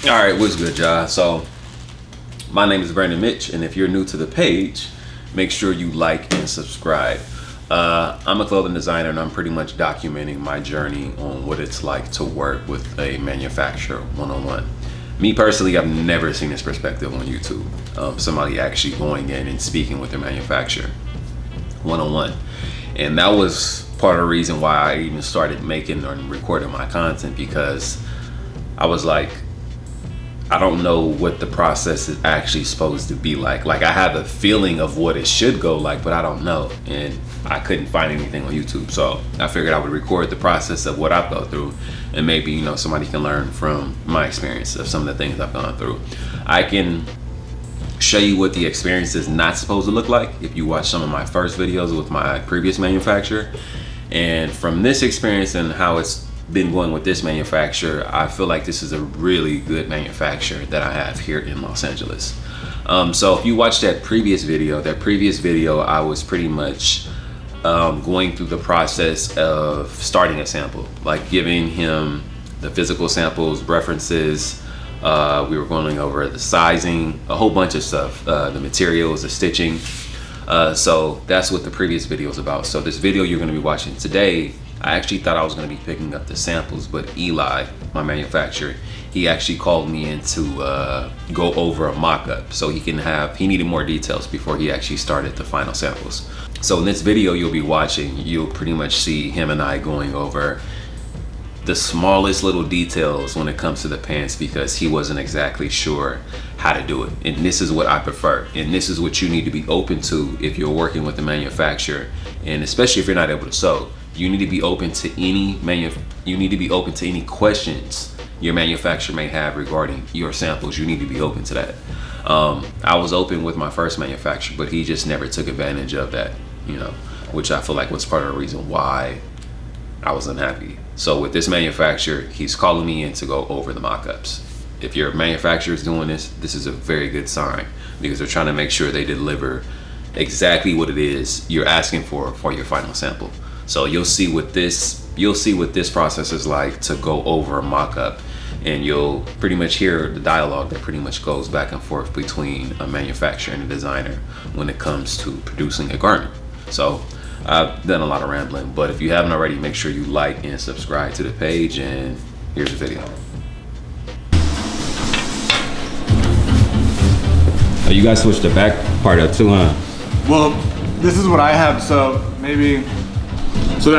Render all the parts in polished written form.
All right, what's good, y'all? So, my name is Brandon Mitch, and if you're new to the page, make sure you like and subscribe. I'm a clothing designer, and I'm pretty much documenting my journey on what it's like to work with a manufacturer one-on-one. Me personally, I've never seen this perspective on YouTube. Somebody actually going in and speaking with their manufacturer one-on-one. And that was part of the reason why I even started making and recording my content, because I was like, I don't know what the process is actually supposed to be like. Like, I have a feeling of what it should go like, but I don't know. And I couldn't find anything on YouTube. So I figured I would record the process of what I've gone through, and maybe, you know, somebody can learn from my experience of some of the things I've gone through. I can show you what the experience is not supposed to look like if you watch some of my first videos with my previous manufacturer. And from this experience and how it's been going with this manufacturer, I feel like this is a really good manufacturer that I have here in Los Angeles. So if you watch that previous video, I was pretty much going through the process of starting a sample, like giving him the physical samples, references. We were going over the sizing, a whole bunch of stuff, the materials, the stitching. So that's what the previous video is about. So this video you're going to be watching today, I actually thought I was going to be picking up the samples, but Eli, my manufacturer, he actually called me in to go over a mock-up so he needed more details before he actually started the final samples. So in this video you'll be watching, you'll pretty much see him and I going over the smallest little details when it comes to the pants, because he wasn't exactly sure how to do it. And this is what I prefer, and this is what you need to be open to if you're working with the manufacturer, and especially if you're not able to sew. You need to be open to any questions your manufacturer may have regarding your samples. You need to be open to that. I was open with my first manufacturer, but he just never took advantage of that, you know, which I feel like was part of the reason why I was unhappy. So with this manufacturer, he's calling me in to go over the mock-ups. If your manufacturer is doing this, this is a very good sign, because they're trying to make sure they deliver exactly what it is you're asking for your final sample. So you'll see what this process is like to go over a mock-up, and you'll pretty much hear the dialogue that pretty much goes back and forth between a manufacturer and a designer when it comes to producing a garment. So I've done a lot of rambling, but if you haven't already, make sure you like and subscribe to the page, and here's the video. Oh, you guys switched the back part up too, huh? Well, this is what I have, so I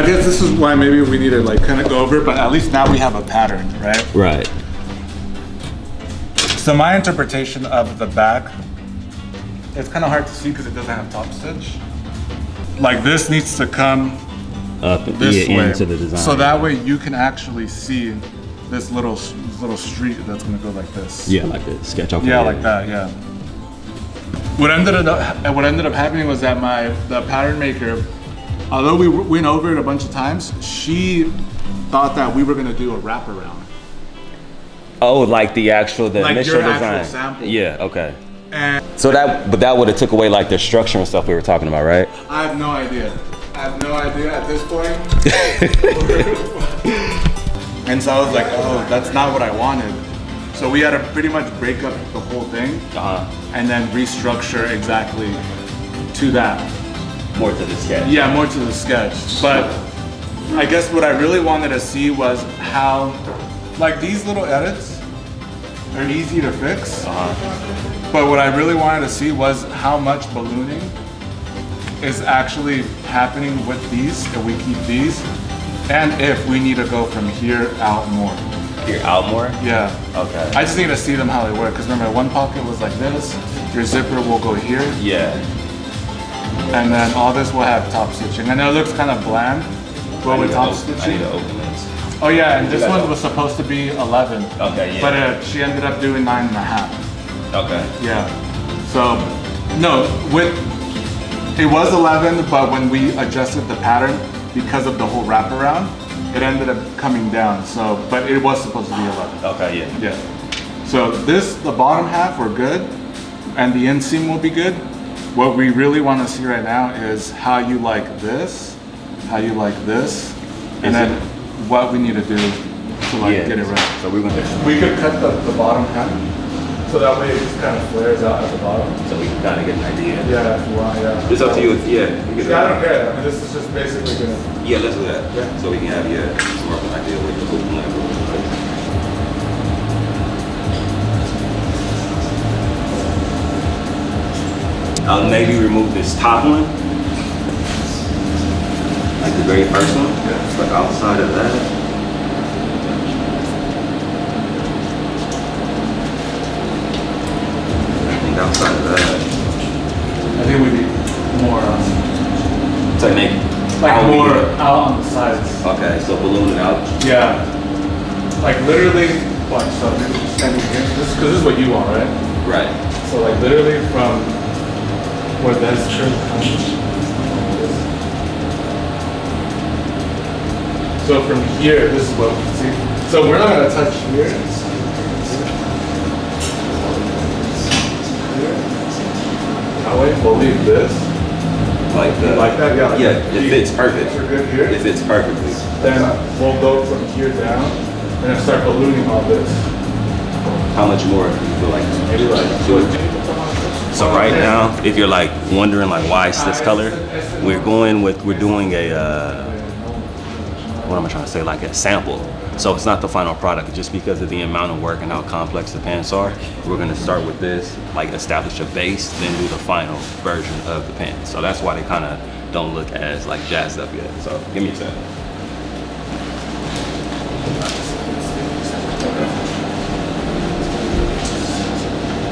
guess this is why maybe we need to like kind of go over it, but at least now we have a pattern, right? Right. So my interpretation of the back, it's kind of hard to see because it doesn't have top stitch. Like, this needs to come up this way into the design, so that way you can actually see this little street that's gonna go like this. Yeah, like the sketch. Okay. Yeah, like that. Yeah. What ended up happening was that the pattern maker, although we went over it a bunch of times, she thought that we were gonna do a wraparound. Oh, like the initial your design. actual sample. Yeah. Okay. And So that would have took away like the structure and stuff we were talking about, right? I have no idea. At this point. And so I was like, oh, that's not what I wanted. So we had to pretty much break up the whole thing and then restructure exactly to that. More to the sketch. Yeah, more to the sketch. But I guess what I really wanted to see was how, like, these little edits are easy to fix. But what I really wanted to see was how much ballooning is actually happening with these, if we keep these, and if we need to go from here out more. Here out more? Yeah. Okay. I just need to see them how they work, because remember, one pocket was like this, your zipper will go here. Yeah. And then all this will have top stitching. And it looks kind of bland, but with top stitching. I need to open this. Oh yeah, and this one was supposed to be 11. Okay, yeah. But she ended up doing 9.5. Okay. Yeah. So, no, it was 11, but when we adjusted the pattern, because of the whole wraparound, it ended up coming down. So, but it was supposed to be 11. Okay, yeah. Yeah. So the bottom half, we're good, and the inseam will be good. What we really want to see right now is how you like this, and then what we need to do to like get it right. So we're gonna. We could cut the bottom hem, so that way it just kind of flares out at the bottom. So we can kind of get an idea. Yeah, if you want, yeah. It's up to you. Yeah. I don't care. I mean, this is just basically gonna. Yeah, let's do that. Yeah. So we can have more of an idea what the hoop length looks like. I'll maybe remove this top one, like the very first one. Yeah. But outside of that, outside of that, I think we need more technique. like more out on the sides. Okay, so balloon it out. Yeah. Like literally, watch, so maybe just standing here. This, because this is what you want, right? Right. So like literally from where this trim comes. So from here, this is what we see. So we're not gonna touch here. That way, we'll leave this. Like that, yeah. Yeah, it fits perfect. We're good here. It fits perfectly. Then we'll go from here down and then start ballooning all this. How much more do you feel like? Maybe like two. So right now, if you're like wondering like why it's this color, we're doing a what am I trying to say, like a sample. So it's not the final product, just because of the amount of work and how complex the pants are. We're gonna start with this, like establish a base, then do the final version of the pants. So that's why they kind of don't look as like jazzed up yet. So give me a second.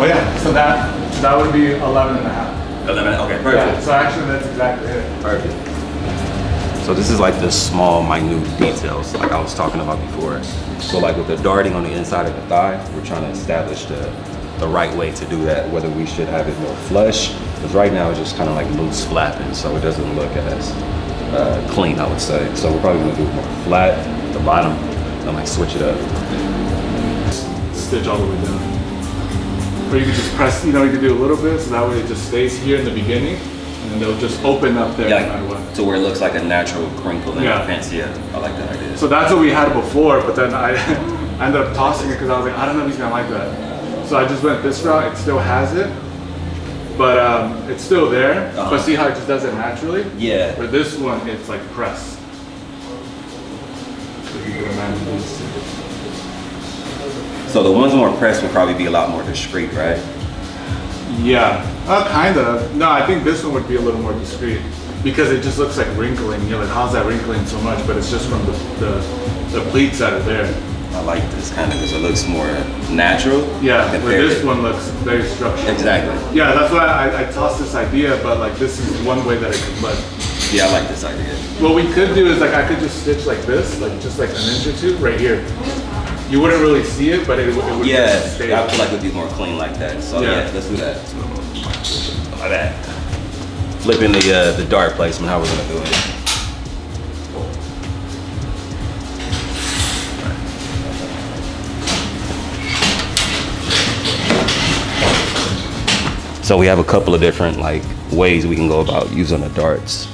Oh yeah, so that would be 11 and a half. 11, okay, perfect. Yeah, so actually that's exactly it. Perfect. So this is like the small, minute details like I was talking about before. So like with the darting on the inside of the thigh, we're trying to establish the right way to do that, whether we should have it more flush, because right now it's just kind of like loose flapping, so it doesn't look as clean, I would say. So we're probably gonna do it more flat at the bottom, and like switch it up. Stitch all the way down. Or you could just press, you could do a little bit, so that way it just stays here in the beginning, and they'll just open up there no matter what. To where it looks like a natural crinkle in the pants. Yeah, I like that idea. So that's what we had before, but then I ended up tossing it because I was like, I don't know if he's gonna like that. So I just went this route. It still has it, but it's still there. But see how it just does it naturally? Yeah. For this one, it's like pressed. So you can imagine this. So the ones more pressed would probably be a lot more discreet, right? Yeah, kind of. No, I think this one would be a little more discreet because it just looks like wrinkling. You're like, how's that wrinkling so much? But it's just from the pleats that are there. I like this kind of because it looks more natural. Yeah, where this one looks very structured. Exactly. Yeah, that's why I tossed this idea, but like this is one way that it could look. Yeah, I like this idea. What we could do is like I could just stitch like this, like just like an inch or two right here. You wouldn't really see it, but it would yeah, stay. I feel like it would be more clean like that. So yeah, let's do that. Like that. Flipping the dart placement, how we're gonna do it. So we have a couple of different like ways we can go about using the darts.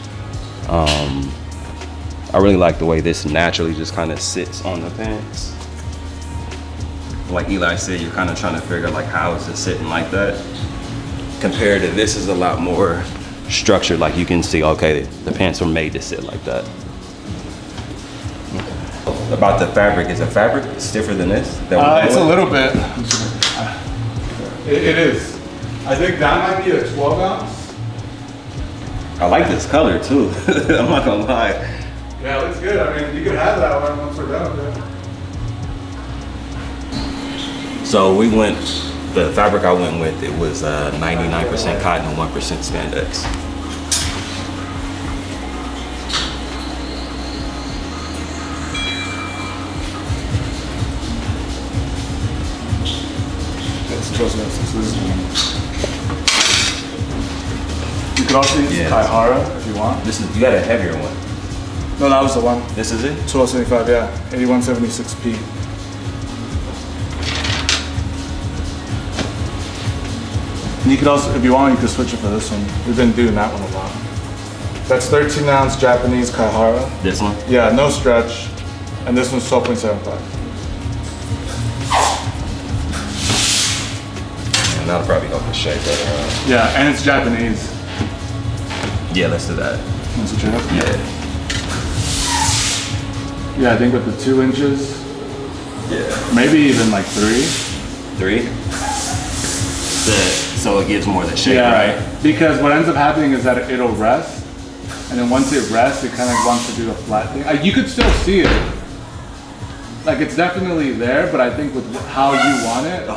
I really like the way this naturally just kind of sits on the pants. Like Eli said, you're kind of trying to figure out like how is it sitting like that compared to this is a lot more structured. Like you can see, okay, the pants are made to sit like that. Okay. About the fabric, is the fabric stiffer than this? It's a little bit. It is. I think that might be a 12 ounce. I like this color too. I'm not gonna lie. Yeah, it looks good. I mean, you could have that one once we're done with it. So the fabric I went with, it was 99% cotton and 1% spandex. It's 12 ounces. You could also use Kaihara if you want. You got a heavier one. No, that was the one. This is it? 1275, yeah. 8176p. And you could also, if you want, you could switch it for this one. We've been doing that one a lot. That's 13 ounce Japanese Kaihara. This one? Yeah, no stretch. And this one's 12.75. And that'll probably help the shape better. Yeah, and it's Japanese. Yeah, let's do that. Let's switch it up. Yeah. Yeah, I think with the 2 inches, Yeah. maybe even like 3. 3? So it gives more of the shape, right? Because what ends up happening is that it'll rest, and then once it rests, it kind of wants to do a flat thing. You could still see it. Like it's definitely there, but I think with how you want it,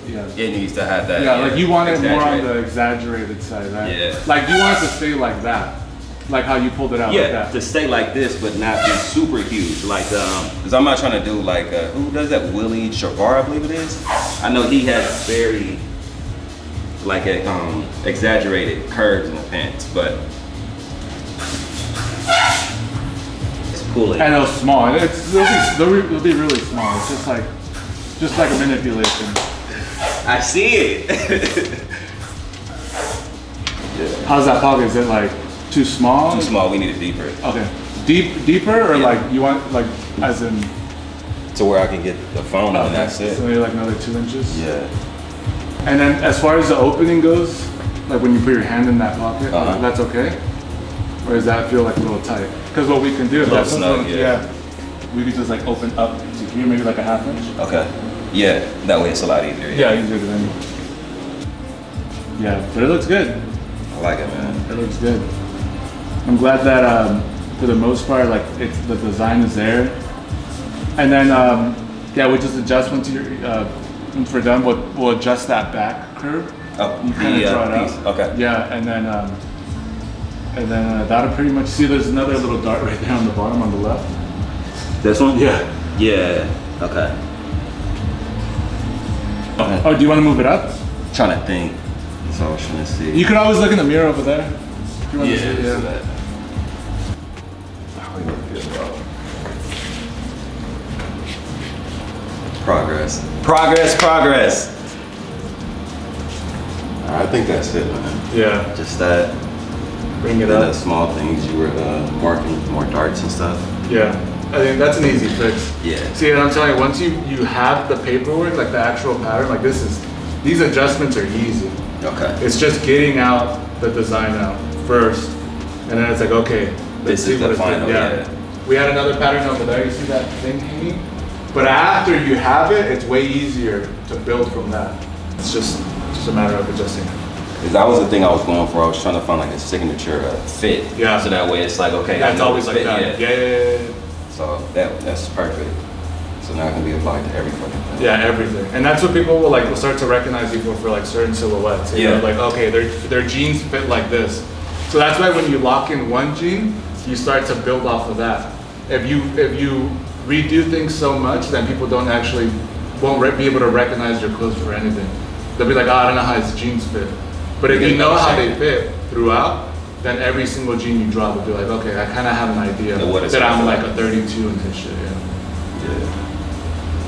yeah. It needs to have that. Yeah, like you want it more on the exaggerated side, right? Yeah. Like you want it to stay like that, like how you pulled it out. Yeah, like that. to stay like this, but not be super huge. Like, because I'm not trying to do like, who does that? Willie Shavar, I believe it is. I know he has very, like, exaggerated curves in the pants, but it's pulling. And they'll small. They'll be really small. It's just like a manipulation. I see it. Yeah. How's that pocket? Is it like too small? Too small. We need it deeper. Okay. Deeper, or like you want like as in to where I can get the phone and that's it. So maybe like another 2 inches. Yeah. And then as far as the opening goes, like when you put your hand in that pocket, that's okay? Or does that feel like a little tight? Because what we can do, if that's snug, we could just like open up to here, maybe like a 1/2 inch. Okay. Yeah, that way it's a lot easier. Yeah, easier than. Yeah, but it looks good. I like it, man. It looks good. I'm glad that for the most part, like the design is there. And then yeah, we just adjust once we're done. We'll adjust that back curve. Oh, you kind of draw it piece. out. Okay. Yeah, and then that'll pretty much see. There's another little dart right there on the bottom on the left. This one? Yeah. Yeah. Okay. Oh, do you want to move it up? Trying to think. So I was trying to see. You could always look in the mirror over there. If you want to see, yeah. That. Oh, we look good, bro. Progress. I think that's it, man. Yeah. Just that. Bring it the up. Small things you were marking more darts and stuff. Yeah. I think that's an easy fix. Yeah. See, and I'm telling you, once you have the paperwork, like the actual pattern, like these adjustments are easy. Okay. It's just getting out the design out first, and then it's like, okay, This is the final. Yeah. We had another pattern over there. You see that thing hanging? But after you have it, it's way easier to build from that. It's just a matter of adjusting it. Because that was the thing I was going for. I was trying to find like a signature fit. Yeah. So that way it's like, okay, That's I know always it's like fit. that. Yeah. So that's perfect. So now it can be applied to every fucking thing. Yeah, everything. And that's what people will start to recognize you for like certain silhouettes. You know, like, okay, their jeans fit like this. So that's why when you lock in one jean, you start to build off of that. If you redo things so much, then people won't be able to recognize your clothes for anything. They'll be like, oh, I don't know how his jeans fit. But if you know how they fit throughout, then every single jean you drop will be like, okay, I kind of have an idea that I'm like a 32 and this shit, Yeah.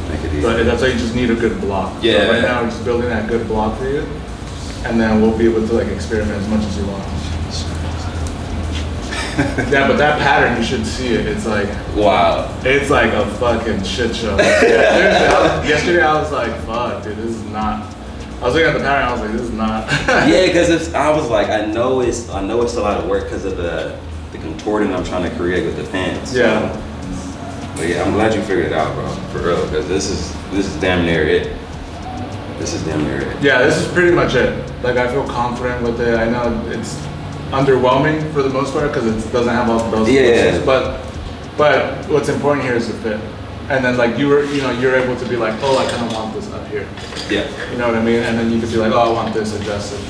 Make it easy. But that's why you just need a good block. Yeah. So right now we're just building that good block for you, and then we'll be able to like experiment as much as you want. Yeah, but that pattern, you should see it. It's like, wow. It's like a fucking shit show. Yesterday I was like, fuck, dude, this is not. I was looking at the pattern, I was like, this is not. Yeah, because I was like, I know it's a lot of work because of the contorting I'm trying to create with the pants. Yeah. So. But yeah, I'm glad you figured it out, bro, for real, because this is damn near it. This is damn near it. Yeah, this is pretty much it. Like, I feel confident with it. I know it's underwhelming for the most part because it doesn't have all the bells and whistles, but what's important here is the fit. And then like you're able to be like, oh, I kind of want this up here. Yeah. You know what I mean? And then you could be like, oh, I want this adjusted.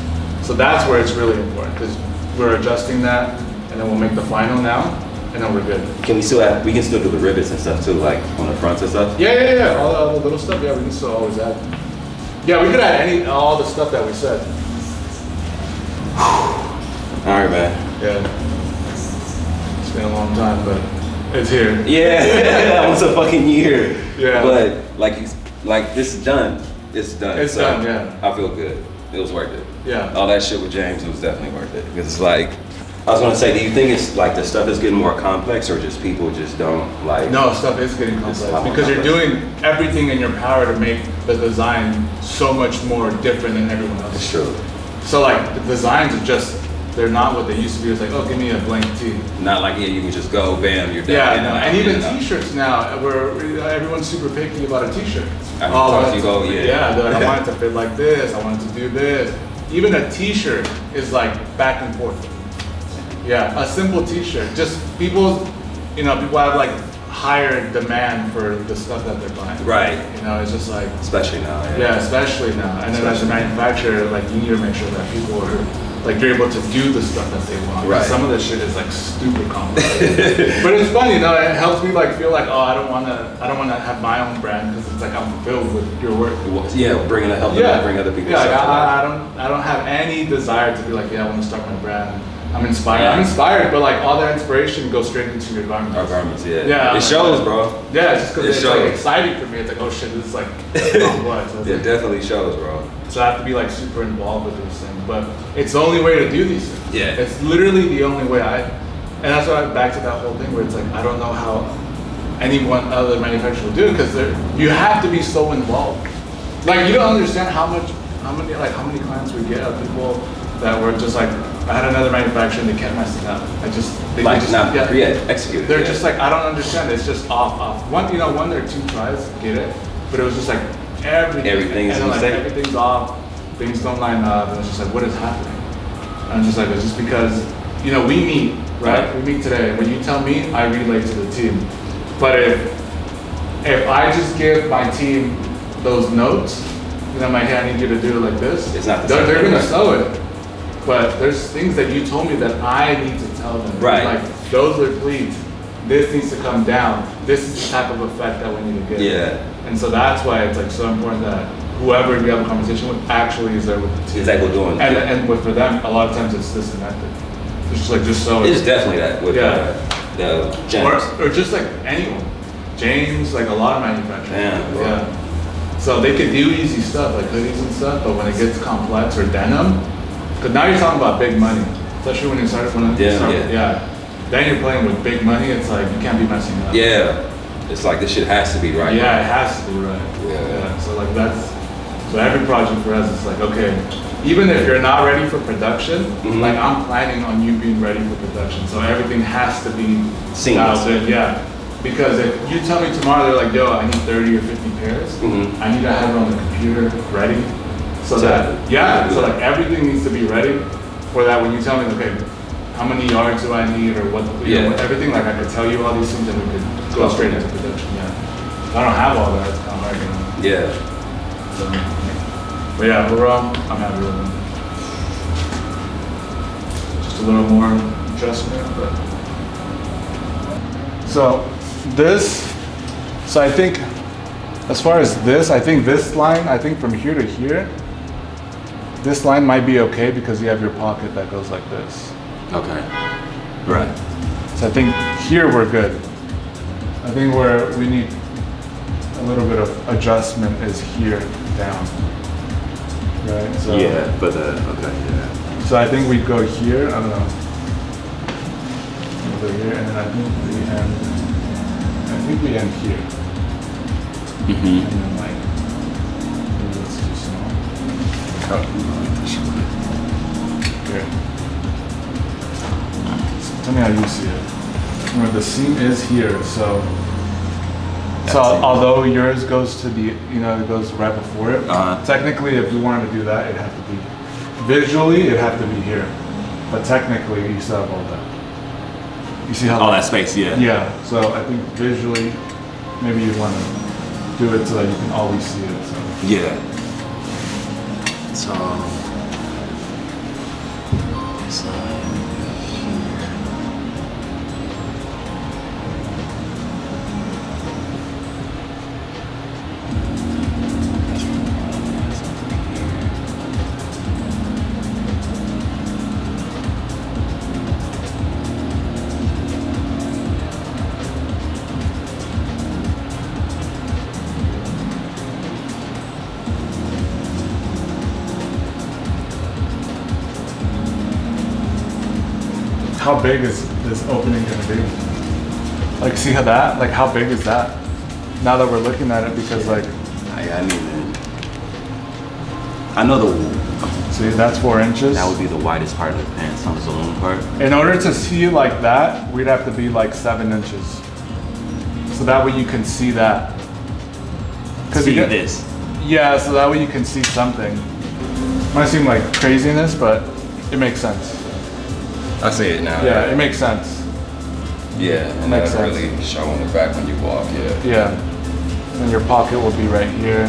So that's where it's really important because we're adjusting that, and then we'll make the final now, and then we're good. We can still do the rivets and stuff too, like on the fronts and stuff? Yeah. All the little stuff, yeah, we can still always add. Yeah, we could add all the stuff that we said. All right, man. Yeah. It's been a long time, but it's here. Yeah, almost a fucking year. Yeah. But like this is done. It's done. It's done, yeah. I feel good. It was worth it. Yeah. All that shit with James, it was definitely worth it. Because it's like, I was gonna say, do you think it's like the stuff is getting more complex, or just people just don't like? No, stuff is getting complex because you're doing everything in your power to make the design so much more different than everyone else. It's true. So like the designs are just, they're not what they used to be. It's like, oh, give me a blank tee. Not like, yeah, you can just go, bam, you're done. Yeah, no. And even t-shirts now, where everyone's super picky about a t-shirt. Yeah, they're like, I want it to fit like this, I want it to do this. Even a t-shirt is like back and forth. Yeah, a simple t-shirt. Just people have like higher demand for the stuff that they're buying. Right. It's just like, especially now. Yeah, especially now. And then as a manufacturer, like you need to make sure that people are like you're able to do the stuff that they want. Right. Some of the shit is like super complicated. But it's funny, it helps me like feel like, oh, I don't wanna have my own brand because it's like I'm fulfilled with your work. Yeah, bring other people. Yeah, like I don't have any desire to be like, yeah, I want to start my brand. I'm inspired. Yeah. I'm inspired, but like all that inspiration goes straight into your garments. Our garments, yeah. Yeah. It shows, bro. Yeah, it's just because it's like exciting for me. It's like, oh shit, this is like complex. It definitely shows, bro. So I have to be like super involved with this thing, but it's the only way to do these things. Yeah. It's literally the only way and that's why I'm back to that whole thing where it's like, I don't know how anyone other manufacturer will do it because you have to be so involved. Like you don't understand how many clients we get of people that were just like, I had another manufacturer and they kept messing up. Execute. They're just like, I don't understand. It's just off. One or two tries, get it, but it was just like everything's off. Things don't line up, and it's just like, what is happening? And I'm just like, it's just because we meet, right? We meet today. When you tell me, I relay to the team. But if I just give my team those notes, I'm like, hey, I need you to do it like this. It's not the same. They're gonna sew it. But there's things that you told me that I need to tell them. Right. Like, those are pleats. This needs to come down. This is the type of effect that we need to get. Yeah. And so that's why it's like so important that whoever you have a conversation with actually is there with the team. It's like we're doing. And for them, a lot of times it's disconnected. It's just so. It's definitely that with the James. Or just like anyone. James, like a lot of manufacturers. Yeah. So they could do easy stuff like hoodies and stuff, but when it gets complex or denim, because now you're talking about big money, especially when you start. Then you're playing with big money. It's like you can't be messing up. Yeah, it's like this shit has to be right. Yeah, it has to be right. Yeah. So like so every project for us is like, okay, even if you're not ready for production, like I'm planning on you being ready for production. So everything has to be seamless. Yeah. Because if you tell me tomorrow, they're like, yo, I need 30 or 50 pairs. I need to have it on the computer ready. So like everything needs to be ready for that. When you tell me, okay, how many yards do I need or what, everything, like I could tell you all these things and we could go straight into production. Yeah. If I don't have all that, it's kind of hard, Yeah. So, but yeah, overall, I'm happy with them. Just a little more adjustment, but. So I think, as far as this, I think this line, from here to here, this line might be okay because you have your pocket that goes like this. Okay. Right. So I think here we're good. I think where we need a little bit of adjustment is here down. Right? So, So I think we go here, I don't know. Over here, and then I think we end here. And then like, maybe that's too small. Here. Tell me how you see it. Remember, the seam is here, so although yours goes to the, it goes right before it. Technically, if we wanted to do that, it'd have to be visually, it'd have to be here. But technically, you still have all that. You see how all that space, yeah. Yeah. So I think visually, maybe you want to do it so that you can always see it. So. Yeah. So How big is this opening gonna be? Like, see how that? Like, how big is that? Now that we're looking at it, because like, I know see, that's 4 inches. that would be the widest part of the pants on the saloon part. In order to see like that, we'd have to be like 7 inches. So that way you can see that. See this. Yeah, so that way you can see something. Might seem like craziness, but it makes sense. I see it now. Yeah, it makes sense. Yeah, and Makes that'll sense. really show on the back when you walk. Yeah. Yeah. And your pocket will be right here.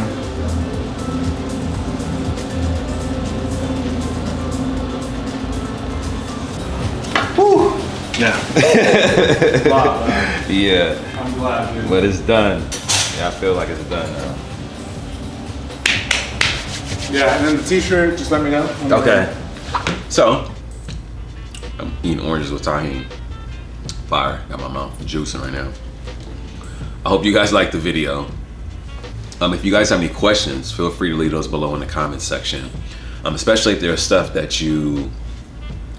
Whew. Yeah. Wow, man. Yeah, I'm glad, dude. but it's done. Yeah, I feel like it's done now. Yeah, and then the t-shirt, just let me know. Okay. So, I'm eating oranges with tahini. Fire. Got my mouth juicing right now. I hope you guys liked the video. If you guys have any questions, feel free to leave those below in the comments section. Especially if there's stuff that you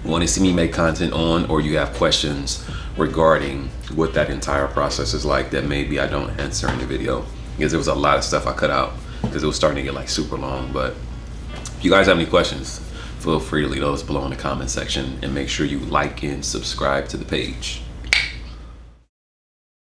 want to see me make content on, or you have questions regarding what that entire process is like that maybe I don't answer in the video, because there was a lot of stuff I cut out because it was starting to get like super long. But if you guys have any questions, feel free to leave those below in the comment section, and make sure you like and subscribe to the page.